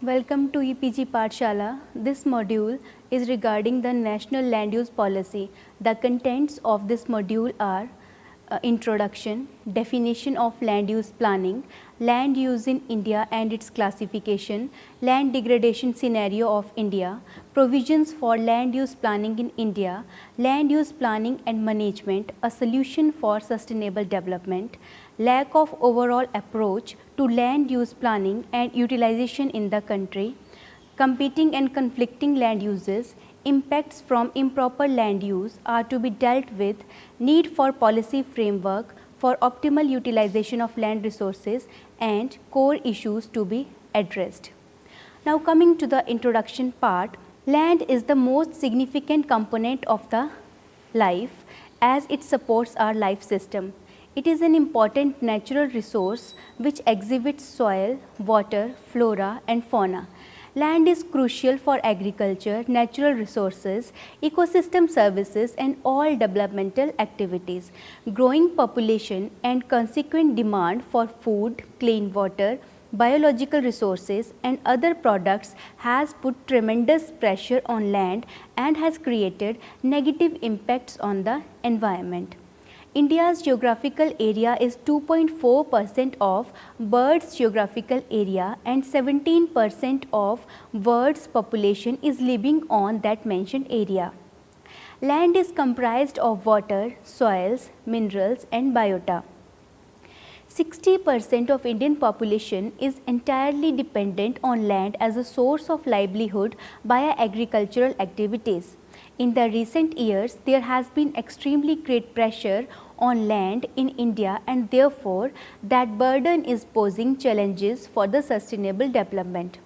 Welcome to EPG Pathshala. This module is regarding the National Land Use Policy. The contents of this module are introduction, definition of land use planning, land use in India and its classification, land degradation scenario of India, provisions for land use planning in India, land use planning and management, a solution for sustainable development, lack of overall approach to land use planning and utilization in the country, competing and conflicting land uses, impacts from improper land use are to be dealt with, need for policy framework for optimal utilization of land resources and core issues to be addressed. Now coming to the introduction part, land is the most significant component of the life as it supports our life system. It is an important natural resource which exhibits soil, water, flora and fauna. Land is crucial for agriculture, natural resources, ecosystem services and all developmental activities. Growing population and consequent demand for food, clean water, biological resources and other products has put tremendous pressure on land and has created negative impacts on the environment. India's geographical area is 2.4% of world's geographical area and 17% of world's population is living on that mentioned area. Land is comprised of water, soils, minerals and biota. 60% of Indian population is entirely dependent on land as a source of livelihood via agricultural activities. In the recent years, there has been extremely great pressure on land in India and therefore that burden is posing challenges for the sustainable development.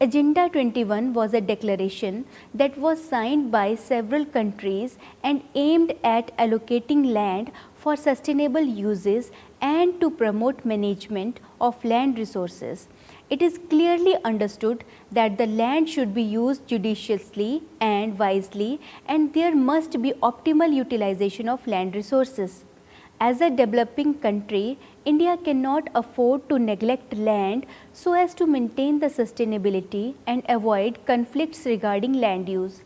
Agenda 21 was a declaration that was signed by several countries and aimed at allocating land for sustainable uses and to promote management of land resources. It is clearly understood that the land should be used judiciously and wisely and there must be optimal utilization of land resources. As a developing country, India cannot afford to neglect land so as to maintain the sustainability and avoid conflicts regarding land use.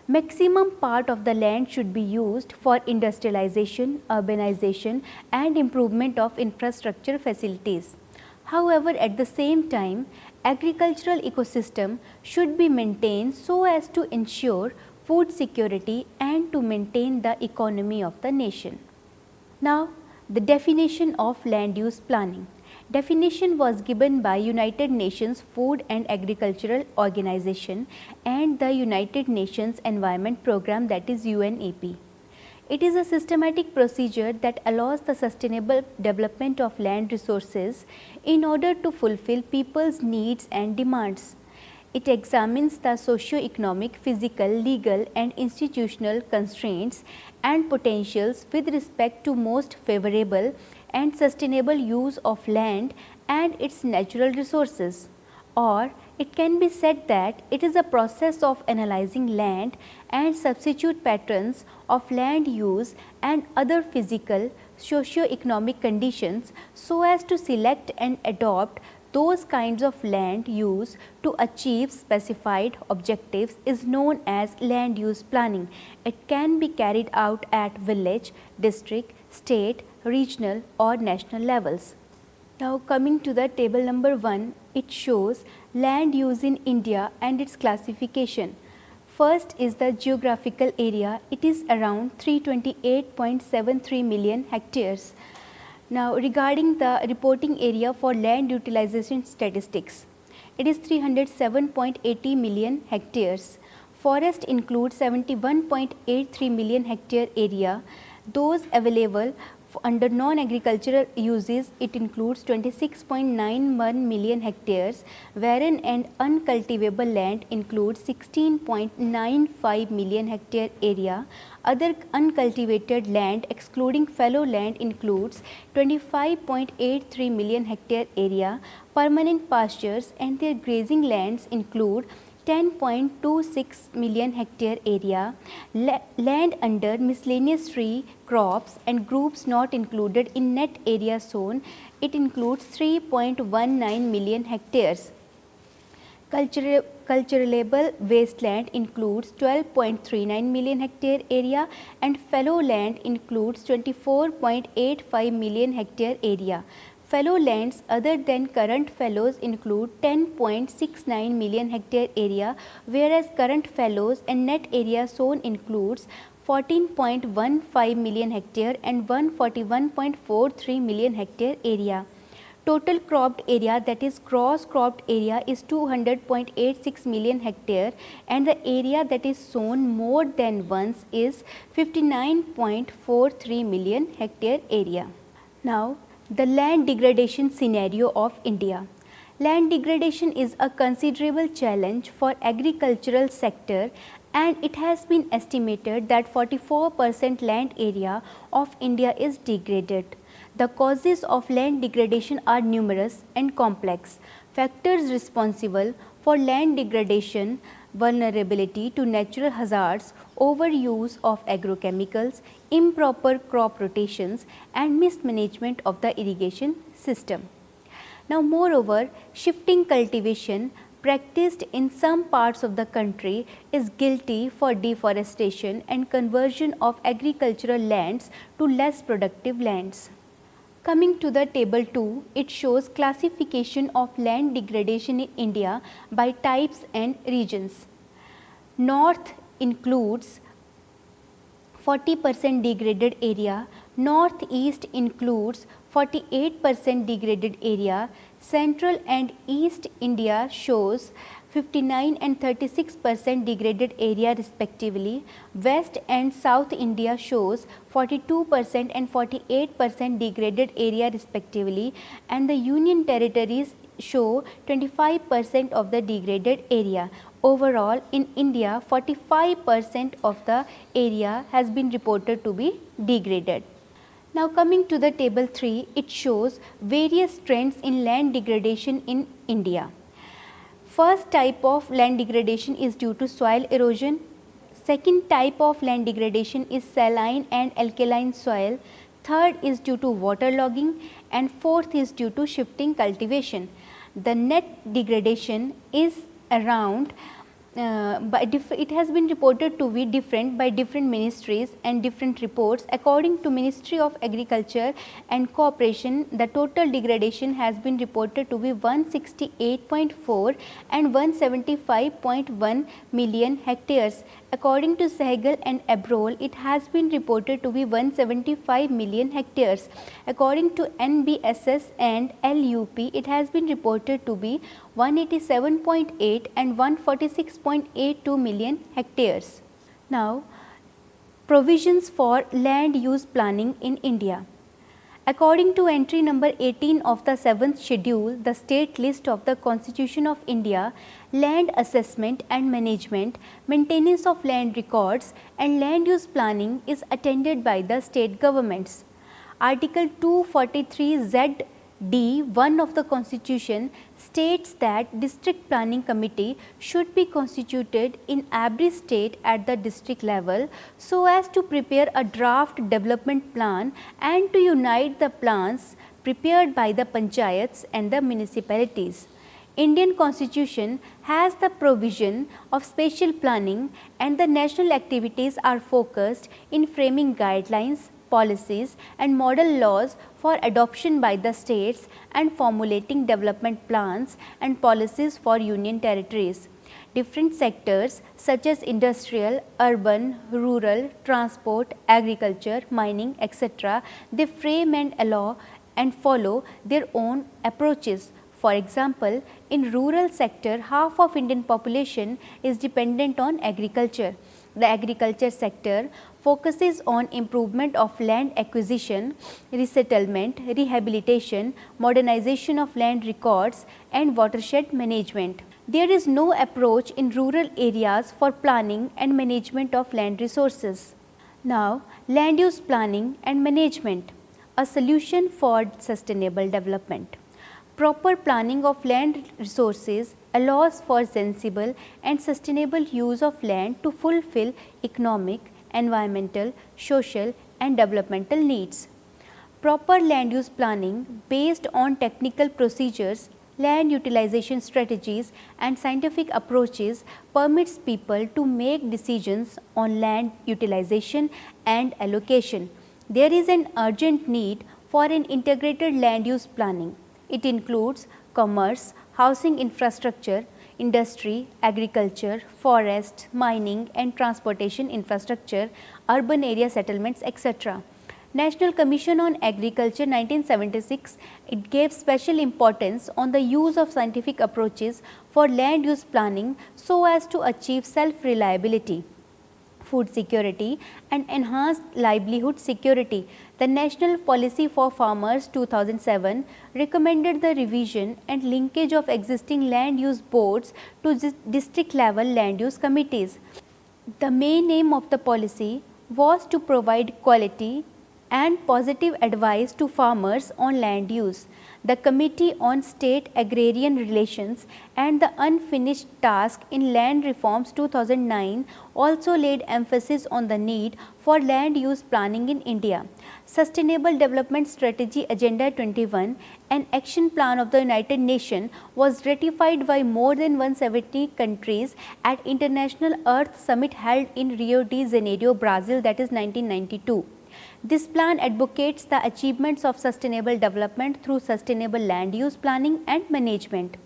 Maximum part of the land should be used for industrialization, urbanization and improvement of infrastructure facilities. However, at the same time, agricultural ecosystem should be maintained so as to ensure food security and to maintain the economy of the nation. Now, the definition of land use planning. Definition was given by United Nations Food and Agricultural Organization and the United Nations Environment Programme, that is UNEP. It is a systematic procedure that allows the sustainable development of land resources in order to fulfill people's needs and demands. It examines the socio-economic, physical, legal and institutional constraints and potentials with respect to most favorable and sustainable use of land and its natural resources. Or it can be said that it is a process of analyzing land and substitute patterns of land use and other physical, socio-economic conditions so as to select and adopt those kinds of land use to achieve specified objectives is known as land use planning. It can be carried out at village, district, state, regional or national levels. Now coming to the table number 1, it shows land use in India and its classification. First is the geographical area. It is around 328.73 million hectares. Now regarding the reporting area for land utilization statistics, it is 307.80 million hectares. Forest includes 71.83 million hectare area. Those available under non-agricultural uses, it includes 26.91 million hectares, wherein and uncultivable land includes 16.95 million hectare area. Other uncultivated land excluding fallow land includes 25.83 million hectare area. Permanent pastures and their grazing lands include 10.26 million hectare area. Land under miscellaneous tree, crops and groups not included in net area zone, it includes 3.19 million hectares. Culturable wasteland includes 12.39 million hectare area and fallow land includes 24.85 million hectare area. Fallow lands other than current fallows include 10.69 million hectare area, whereas current fallows and net area sown includes 14.15 million hectare and 141.43 million hectare area. Total cropped area, that is gross cropped area, is 200.86 million hectare and the area that is sown more than once is 59.43 million hectare area. Now, the land degradation scenario of India. Land degradation is a considerable challenge for agricultural sector and it has been estimated that 44% land area of India is degraded. The causes of land degradation are numerous and complex. Factors responsible for land degradation: vulnerability to natural hazards, overuse of agrochemicals, improper crop rotations and mismanagement of the irrigation system. Now, moreover, shifting cultivation practiced in some parts of the country is guilty for deforestation and conversion of agricultural lands to less productive lands. Coming to the table 2, it shows classification of land degradation in India by types and regions. North includes 40% degraded area, Northeast includes 48% degraded area, Central and East India shows 59 and 36% degraded area respectively, West and South India shows 42% and 48% degraded area respectively, and the Union Territories show 25% of the degraded area. Overall, in India, 45% of the area has been reported to be degraded. Now, coming to the table 3, it shows various trends in land degradation in India. First type of land degradation is due to soil erosion. Second type of land degradation is saline and alkaline soil. Third is due to waterlogging and fourth is due to shifting cultivation. The net degradation is around it has been reported to be different by different ministries and different reports. According to Ministry of Agriculture and Cooperation, the total degradation has been reported to be 168.4 and 175.1 million hectares. According to Sehgal and Abrol, it has been reported to be 175 million hectares. According to NBSS and LUP, it has been reported to be 187.8 and 146.82 million hectares. Now, provisions for land use planning in India. According to entry number 18 of the 7th schedule, the state list of the Constitution of India, land assessment and management, maintenance of land records and land use planning is attended by the state governments. Article 243Z(d)(1) of the Constitution states that District Planning Committee should be constituted in every state at the district level so as to prepare a draft development plan and to unite the plans prepared by the panchayats and the municipalities. Indian Constitution has the provision of spatial planning and the national activities are focused in framing guidelines, policies and model laws for adoption by the states and formulating development plans and policies for union territories. Different sectors such as industrial, urban, rural, transport, agriculture, mining, etc., they frame and allow and follow their own approaches. For example, in rural sector, half of Indian population is dependent on agriculture. The agriculture sector focuses on improvement of land acquisition, resettlement, rehabilitation, modernization of land records and watershed management. There is no approach in rural areas for planning and management of land resources. Now, land use planning and management, a solution for sustainable development. Proper planning of land resources allows for sensible and sustainable use of land to fulfill economic, environmental, social and developmental needs. Proper land use planning based on technical procedures land utilization strategies and scientific approaches permits people to make decisions on land utilization and allocation. There is an urgent need for an integrated land use planning. It includes commerce, housing infrastructure, industry, agriculture, forest, mining and transportation infrastructure, urban area settlements, etc. National Commission on Agriculture 1976, it gave special importance on the use of scientific approaches for land use planning so as to achieve self-reliability, food security and enhanced livelihood security. The National Policy for Farmers 2007 recommended the revision and linkage of existing land use boards to district level land use committees. The main aim of the policy was to provide quality and positive advice to farmers on land use. The Committee on State Agrarian Relations and the Unfinished Task in Land Reforms 2009 also laid emphasis on the need for land use planning in India. Sustainable Development Strategy Agenda 21, an action plan of the United Nations, was ratified by more than 170 countries at International Earth Summit held in Rio de Janeiro, Brazil, that is 1992. This plan advocates the achievements of sustainable development through sustainable land use planning and management.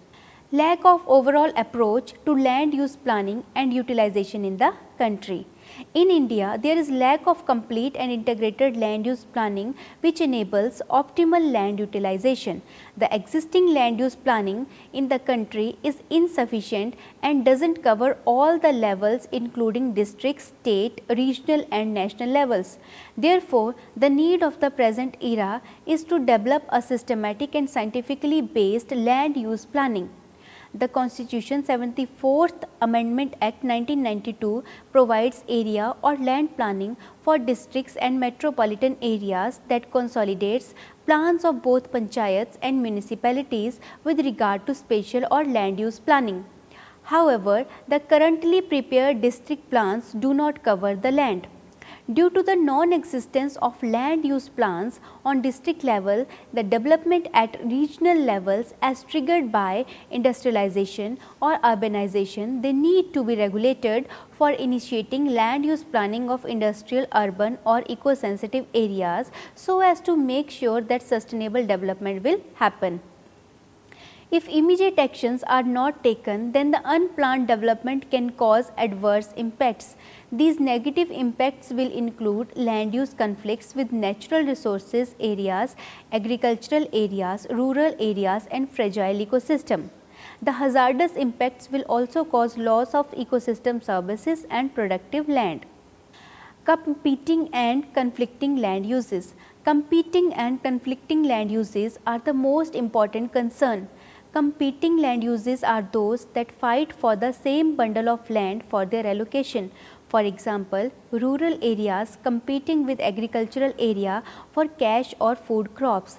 Lack of overall approach to land use planning and utilization in the country. In India, there is lack of complete and integrated land use planning which enables optimal land utilization. The existing land use planning in the country is insufficient and doesn't cover all the levels including district, state, regional and national levels. Therefore, the need of the present era is to develop a systematic and scientifically based land use planning. The Constitution 74th Amendment Act 1992 provides area or land planning for districts and metropolitan areas that consolidates plans of both panchayats and municipalities with regard to spatial or land use planning. However, the currently prepared district plans do not cover the land. Due to the non-existence of land use plans on district level, the development at regional levels as triggered by industrialization or urbanization, they need to be regulated for initiating land use planning of industrial, urban or eco-sensitive areas so as to make sure that sustainable development will happen. If immediate actions are not taken, then the unplanned development can cause adverse impacts. These negative impacts will include land use conflicts with natural resources areas, agricultural areas, rural areas and fragile ecosystem. The hazardous impacts will also cause loss of ecosystem services and productive land. Competing and conflicting land uses. Competing and conflicting land uses are the most important concern. Competing land uses are those that fight for the same bundle of land for their allocation. For example, rural areas competing with agricultural area for cash or food crops.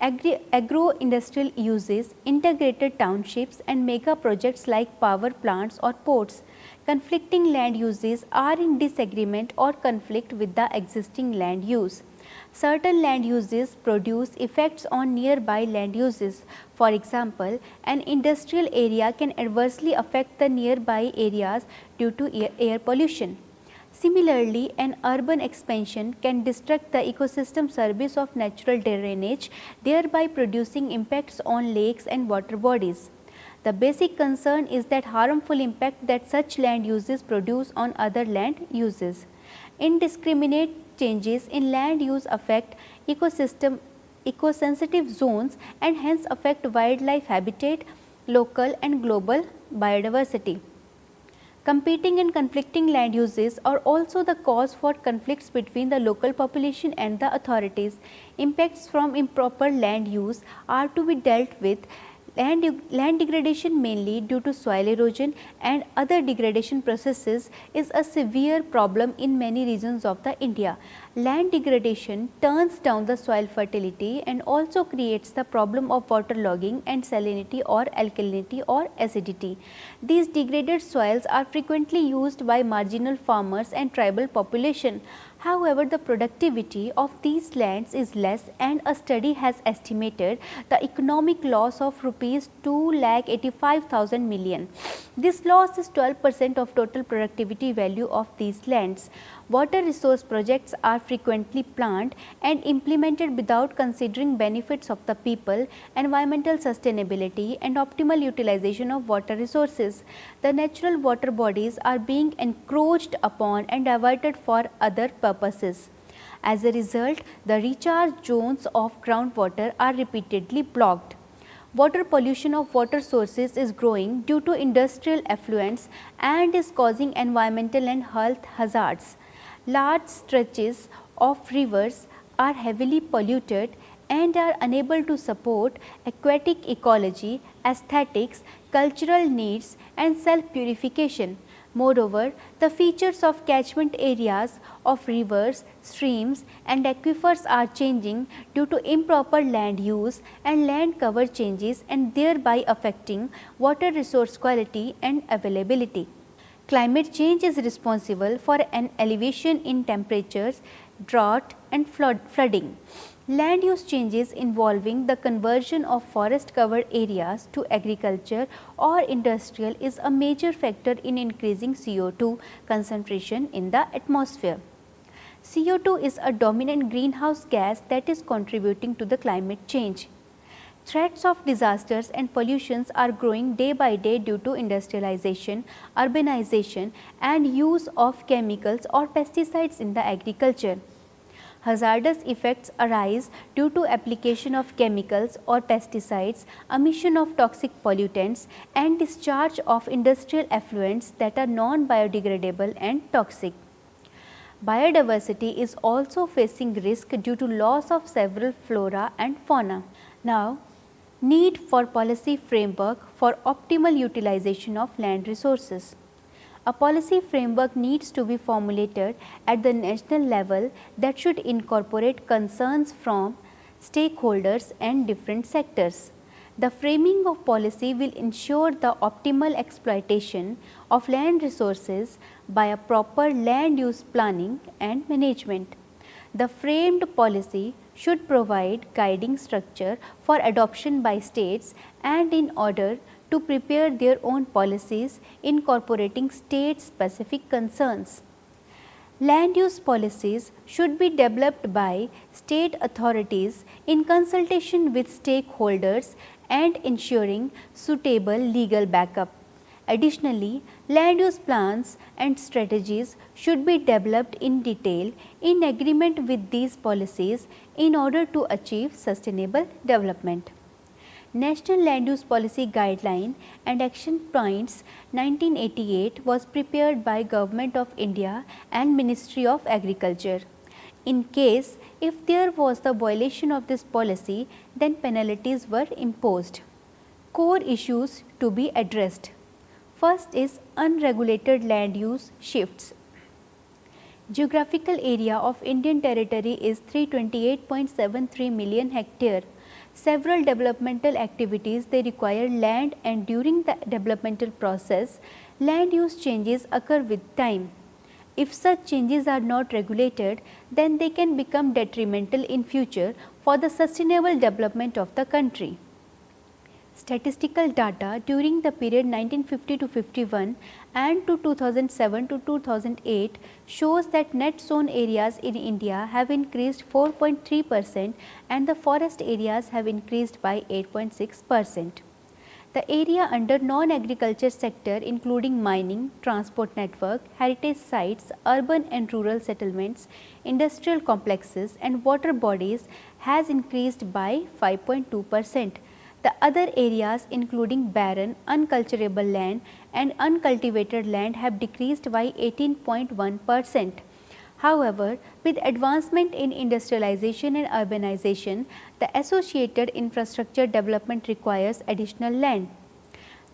Agro-industrial uses, integrated townships and mega projects like power plants or ports. Conflicting land uses are in disagreement or conflict with the existing land use. Certain land uses produce effects on nearby land uses. For example, an industrial area can adversely affect the nearby areas due to air pollution. Similarly, an urban expansion can disrupt the ecosystem service of natural drainage, thereby producing impacts on lakes and water bodies. The basic concern is that harmful impact that such land uses produce on other land uses. Indiscriminate changes in land use affect ecosensitive zones and hence affect wildlife habitat, local and global biodiversity. Competing and conflicting land uses are also the cause for conflicts between the local population and the authorities. Impacts from improper land use are to be dealt with. Land degradation, mainly due to soil erosion and other degradation processes, is a severe problem in many regions of the India. Land degradation turns down the soil fertility and also creates the problem of waterlogging and salinity or alkalinity or acidity. These degraded soils are frequently used by marginal farmers and tribal population. However, the productivity of these lands is less, and a study has estimated the economic loss of rupees 2,85,000 million. This loss is 12% of total productivity value of these lands. Water resource projects are frequently planned and implemented without considering benefits of the people, environmental sustainability and optimal utilization of water resources. The natural water bodies are being encroached upon and diverted for other purposes. As a result, the recharge zones of groundwater are repeatedly blocked. Water pollution of water sources is growing due to industrial effluents and is causing environmental and health hazards. Large stretches of rivers are heavily polluted and are unable to support aquatic ecology, aesthetics, cultural needs and self-purification. Moreover, the features of catchment areas of rivers, streams and aquifers are changing due to improper land use and land cover changes, and thereby affecting water resource quality and availability. Climate change is responsible for an elevation in temperatures, drought and flooding. Land use changes involving the conversion of forest covered areas to agriculture or industrial is a major factor in increasing CO2 concentration in the atmosphere. CO2 is a dominant greenhouse gas that is contributing to the climate change. Threats of disasters and pollutions are growing day by day due to industrialization, urbanization and use of chemicals or pesticides in the agriculture. Hazardous effects arise due to application of chemicals or pesticides, emission of toxic pollutants and discharge of industrial effluents that are non-biodegradable and toxic. Biodiversity is also facing risk due to loss of several flora and fauna. Now, need for policy framework for optimal utilization of land resources. A policy framework needs to be formulated at the national level that should incorporate concerns from stakeholders and different sectors. The framing of policy will ensure the optimal exploitation of land resources by a proper land use planning and management. The framed policy should provide guiding structure for adoption by states, and in order to prepare their own policies incorporating state specific concerns. Land use policies should be developed by state authorities in consultation with stakeholders and ensuring suitable legal backup. Additionally, land use plans and strategies should be developed in detail in agreement with these policies in order to achieve sustainable development. National Land Use Policy Guideline and Action Points 1988 was prepared by Government of India and Ministry of Agriculture. In case if there was the violation of this policy, then penalties were imposed. Core issues to be addressed. First is unregulated land use shifts. Geographical area of Indian territory is 328.73 million hectare. Several developmental activities they require land, and during the developmental process, land use changes occur with time. If such changes are not regulated, then they can become detrimental in future for the sustainable development of the country. Statistical data during the period 1950 to 51 and to 2007 to 2008 shows that net sown areas in India have increased 4.3% and the forest areas have increased by 8.6%. The area under non-agriculture sector including mining, transport network, heritage sites, urban and rural settlements, industrial complexes and water bodies has increased by 5.2%. The other areas including barren, unculturable land and uncultivated land have decreased by 18.1%. However, with advancement in industrialization and urbanization, the associated infrastructure development requires additional land.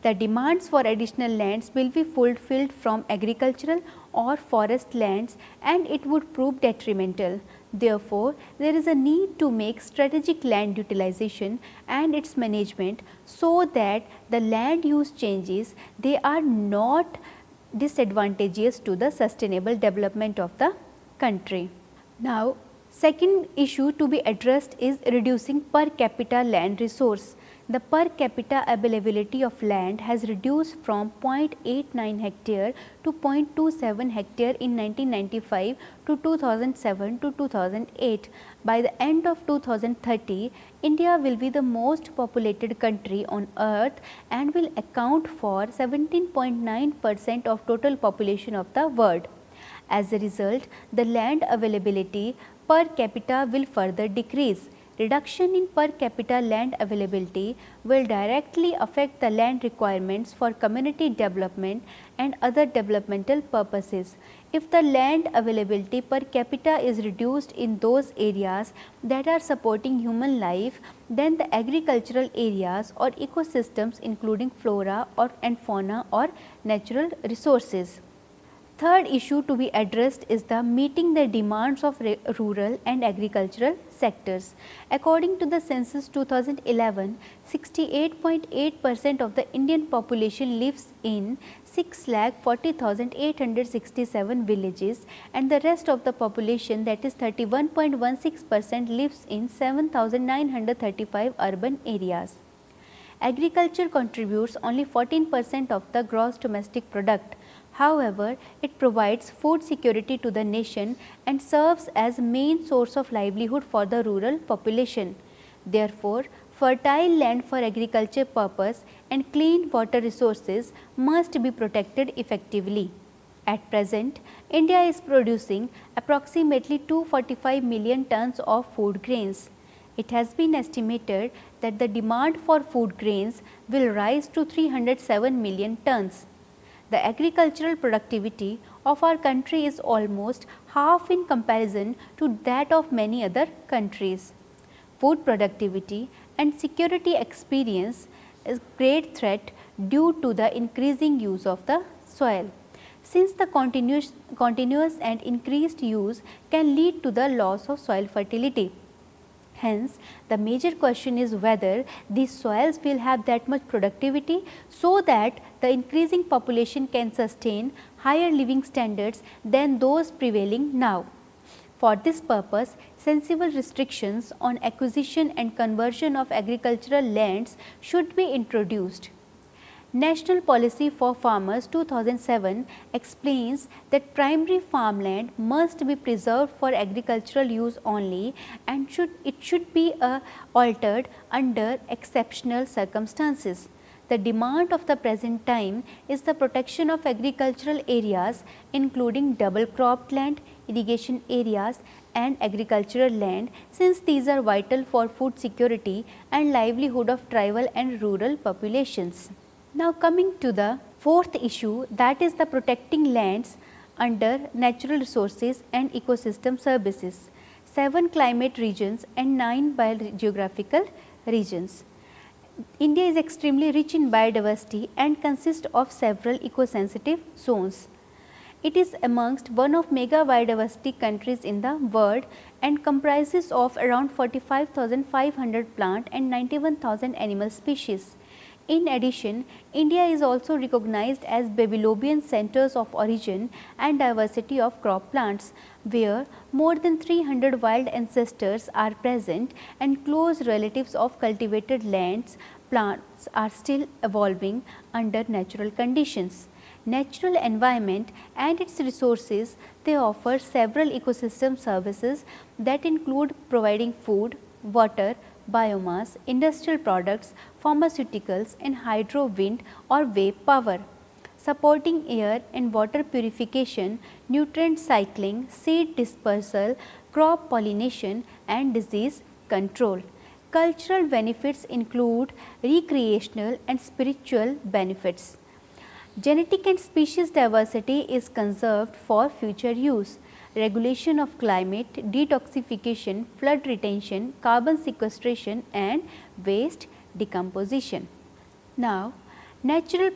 The demands for additional lands will be fulfilled from agricultural or forest lands, and it would prove detrimental. Therefore, there is a need to make strategic land utilization and its management so that the land use changes they are not disadvantageous to the sustainable development of the country. Now, second issue to be addressed is reducing per capita land resource. The per capita availability of land has reduced from 0.89 hectare to 0.27 hectare in 1995 to 2007 to 2008. By the end of 2030, India will be the most populated country on earth and will account for 17.9% of total population of the world. As a result, the land availability per capita will further decrease. Reduction in per capita land availability will directly affect the land requirements for community development and other developmental purposes. If the land availability per capita is reduced in those areas that are supporting human life, then the agricultural areas or ecosystems including flora and fauna or natural resources. Third issue to be addressed is the meeting the demands of rural and agricultural sectors. According to the census 2011, 68.8% of the Indian population lives in 6,40,867 villages and the rest of the population, that is 31.16%, lives in 7,935 urban areas. Agriculture contributes only 14% of the gross domestic product. However, it provides food security to the nation and serves as main source of livelihood for the rural population. Therefore, fertile land for agriculture purpose and clean water resources must be protected effectively. At present, India is producing approximately 245 million tons of food grains. It has been estimated that the demand for food grains will rise to 307 million tons. The agricultural productivity of our country is almost half in comparison to that of many other countries. Food productivity and security experience a great threat due to the increasing use of the soil. Since the continuous and increased use can lead to the loss of soil fertility. Hence, the major question is whether these soils will have that much productivity so that the increasing population can sustain higher living standards than those prevailing now. For this purpose, sensible restrictions on acquisition and conversion of agricultural lands should be introduced. National Policy for Farmers 2007 explains that primary farmland must be preserved for agricultural use only and it should be altered under exceptional circumstances. The demand of the present time is the protection of agricultural areas including double cropped land, irrigation areas and agricultural land, since these are vital for food security and livelihood of tribal and rural populations. Now, coming to the fourth issue, that is the protecting lands under natural resources and ecosystem services, 7 climate regions and 9 biogeographical regions. India is extremely rich in biodiversity and consists of several eco-sensitive zones. It is amongst one of mega biodiversity countries in the world and comprises of around 45,500 plant and 91,000 animal species. In addition, India is also recognized as Babylonian centers of origin and diversity of crop plants, where more than 300 wild ancestors are present and close relatives of cultivated lands. Plants are still evolving under natural conditions. Natural environment and its resources, they offer several ecosystem services that include providing food, water, biomass, industrial products, pharmaceuticals and hydro, wind or wave power, supporting air and water purification, nutrient cycling, seed dispersal, crop pollination and disease control. Cultural benefits include recreational and spiritual benefits. Genetic and species diversity is conserved for future use. Regulation of climate, detoxification, flood retention, carbon sequestration and waste decomposition. Now, natural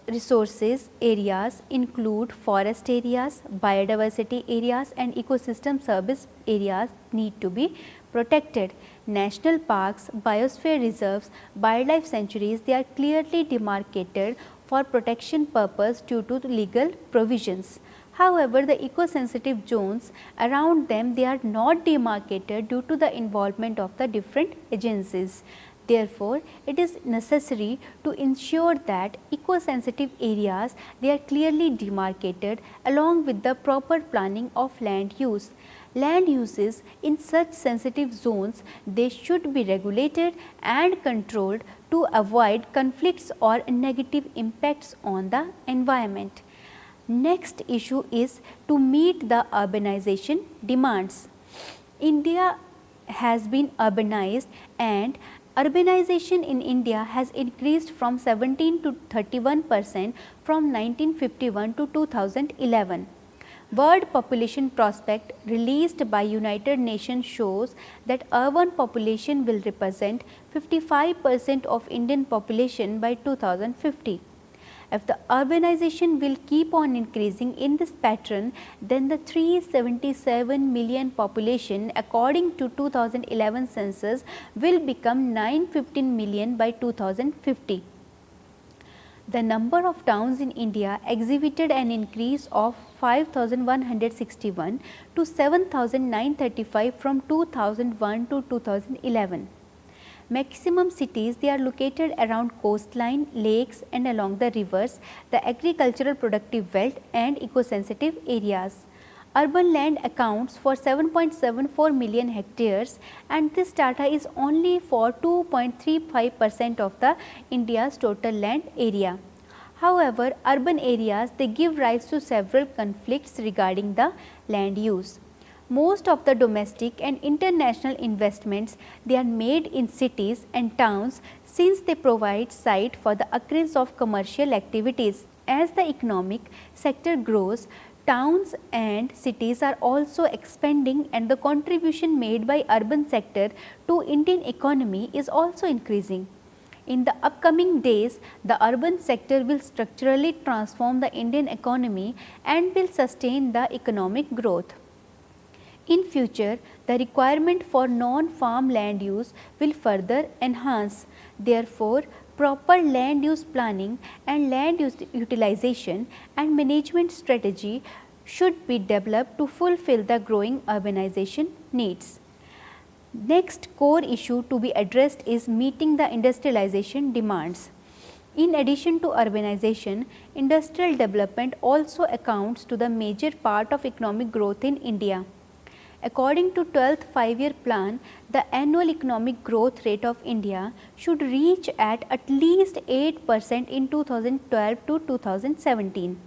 resources areas include forest areas, biodiversity areas and ecosystem service areas need to be protected. National parks, biosphere reserves, wildlife sanctuaries, they are clearly demarcated for protection purpose due to legal provisions. However, the eco-sensitive zones around them, they are not demarcated due to the involvement of the different agencies. Therefore, it is necessary to ensure that eco-sensitive areas, they are clearly demarcated along with the proper planning of land use. Land uses in such sensitive zones, they should be regulated and controlled to avoid conflicts or negative impacts on the environment. Next issue is to meet the urbanization demands. India has been urbanized, and urbanization in India has increased from 17 to 31% from 1951 to 2011. World Population Prospect released by United Nations shows that urban population will represent 55% of Indian population by 2050. If the urbanization will keep on increasing in this pattern, then the 377 million population according to 2011 census will become 915 million by 2050. The number of towns in India exhibited an increase of 5,161 to 7,935 from 2001 to 2011. Maximum cities, they are located around coastline, lakes and along the rivers, the agricultural productive belt and eco-sensitive areas. Urban land accounts for 7.74 million hectares, and this data is only for 2.35% of the India's total land area. However, urban areas, they give rise to several conflicts regarding the land use. Most of the domestic and international investments, they are made in cities and towns since they provide site for the occurrence of commercial activities. As the economic sector grows, towns and cities are also expanding, and the contribution made by urban sector to Indian economy is also increasing. In the upcoming days, the urban sector will structurally transform the Indian economy and will sustain the economic growth. In future, the requirement for non-farm land use will further enhance. Therefore, proper land use planning and land use utilization and management strategy should be developed to fulfill the growing urbanization needs. Next core issue to be addressed is meeting the industrialization demands. In addition to urbanization, industrial development also accounts to the major part of economic growth in India. According to 12th Five-Year Plan, the annual economic growth rate of India should reach at least 8% in 2012 to 2017.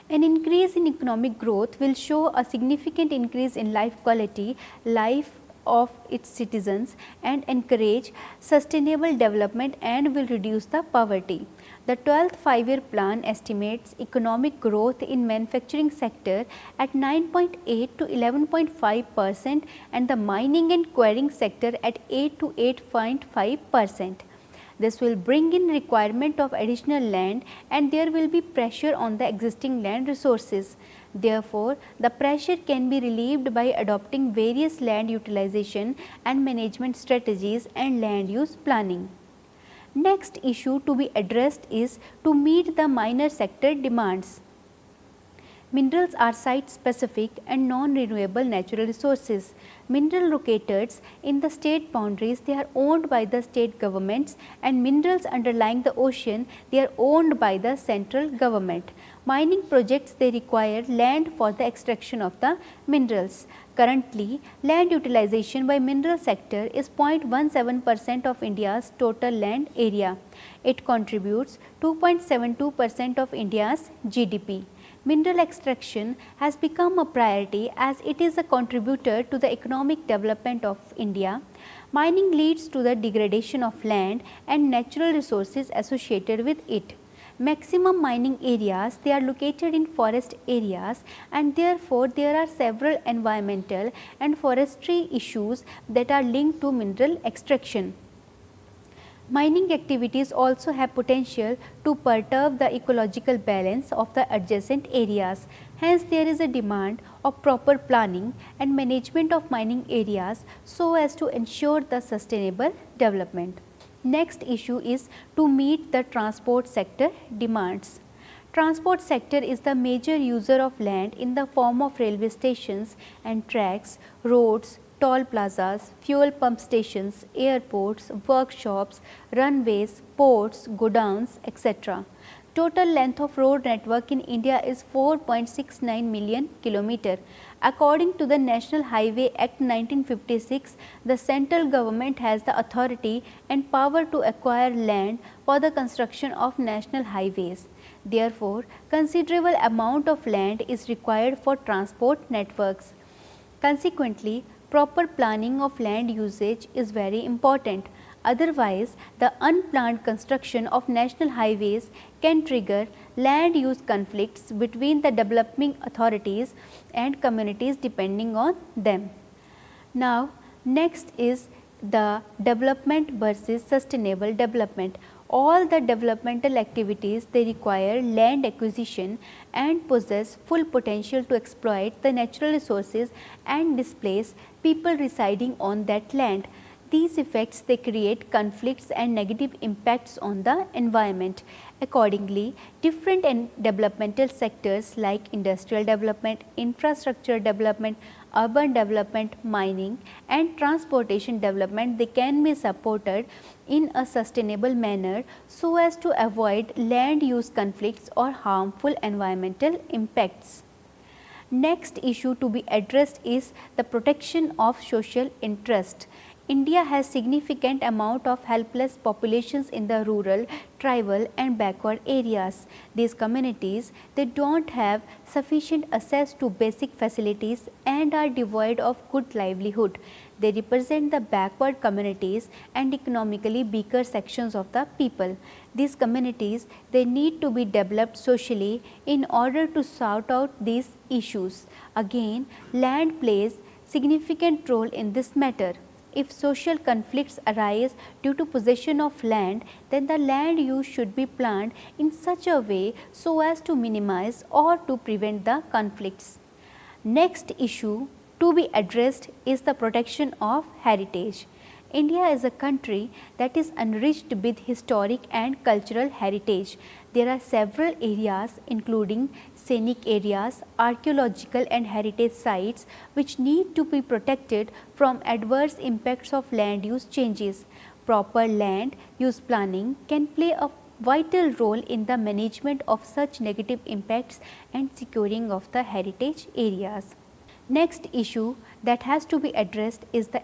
An increase in economic growth will show a significant increase in life quality, life of its citizens, and encourage sustainable development and will reduce the poverty. The 12th Five-Year Plan estimates economic growth in manufacturing sector at 9.8 to 11.5% and the mining and quarrying sector at 8 to 8.5%. This will bring in requirement of additional land, and there will be pressure on the existing land resources. Therefore, the pressure can be relieved by adopting various land utilization and management strategies and land use planning. Next issue to be addressed is to meet the minor sector demands. Minerals are site specific and non-renewable natural resources. Mineral located in the state boundaries, they are owned by the state governments, and minerals underlying the ocean, they are owned by the central government. Mining projects, they require land for the extraction of the minerals. Currently, land utilization by mineral sector is 0.17% of India's total land area. It contributes 2.72% of India's GDP. Mineral extraction has become a priority as it is a contributor to the economic development of India. Mining leads to the degradation of land and natural resources associated with it. Maximum mining areas, they are located in forest areas, and therefore there are several environmental and forestry issues that are linked to mineral extraction. Mining activities also have potential to perturb the ecological balance of the adjacent areas. Hence, there is a demand of proper planning and management of mining areas so as to ensure the sustainable development. Next issue is to meet the transport sector demands. Transport sector is the major user of land in the form of railway stations and tracks, roads, toll plazas, fuel pump stations, airports, workshops, runways, ports, godowns, etc. Total length of road network in India is 4.69 million kilometer. According to the National Highway Act 1956, the central government has the authority and power to acquire land for the construction of national highways. Therefore, considerable amount of land is required for transport networks. Consequently, proper planning of land usage is very important. Otherwise, the unplanned construction of national highways can trigger land use conflicts between the developing authorities and communities depending on them. Now, next is the development versus sustainable development. All the developmental activities, they require land acquisition and possess full potential to exploit the natural resources and displace people residing on that land. These effects, they create conflicts and negative impacts on the environment. Accordingly, different developmental sectors like industrial development, infrastructure development, urban development, mining and transportation development, they can be supported in a sustainable manner so as to avoid land use conflicts or harmful environmental impacts. Next issue to be addressed is the protection of social interest. India has significant amount of helpless populations in the rural, tribal and backward areas. These communities, they don't have sufficient access to basic facilities and are devoid of good livelihood. They represent the backward communities and economically weaker sections of the people. These communities, they need to be developed socially in order to sort out these issues. Again, land plays significant role in this matter. If social conflicts arise due to possession of land, then the land use should be planned in such a way so as to minimize or to prevent the conflicts. Next issue to be addressed is the protection of heritage. India is a country that is enriched with historic and cultural heritage. There are several areas including scenic areas, archaeological and heritage sites which need to be protected from adverse impacts of land use changes. Proper land use planning can play a vital role in the management of such negative impacts and securing of the heritage areas. Next issue that has to be addressed is the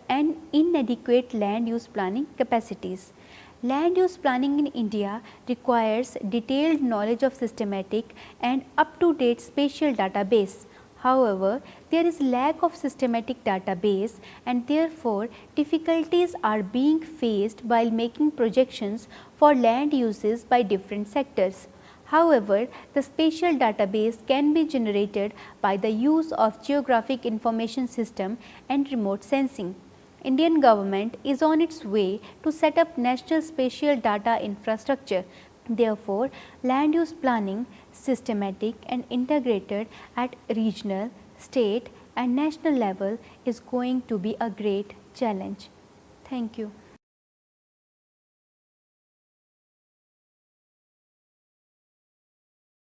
inadequate land use planning capacities. Land use planning in India requires detailed knowledge of systematic and up-to-date spatial database. However, there is lack of systematic database and therefore difficulties are being faced while making projections for land uses by different sectors. However, the spatial database can be generated by the use of geographic information system and remote sensing. Indian government is on its way to set up national spatial data infrastructure. Therefore, land use planning, systematic and integrated at regional, state and national level is going to be a great challenge. Thank you.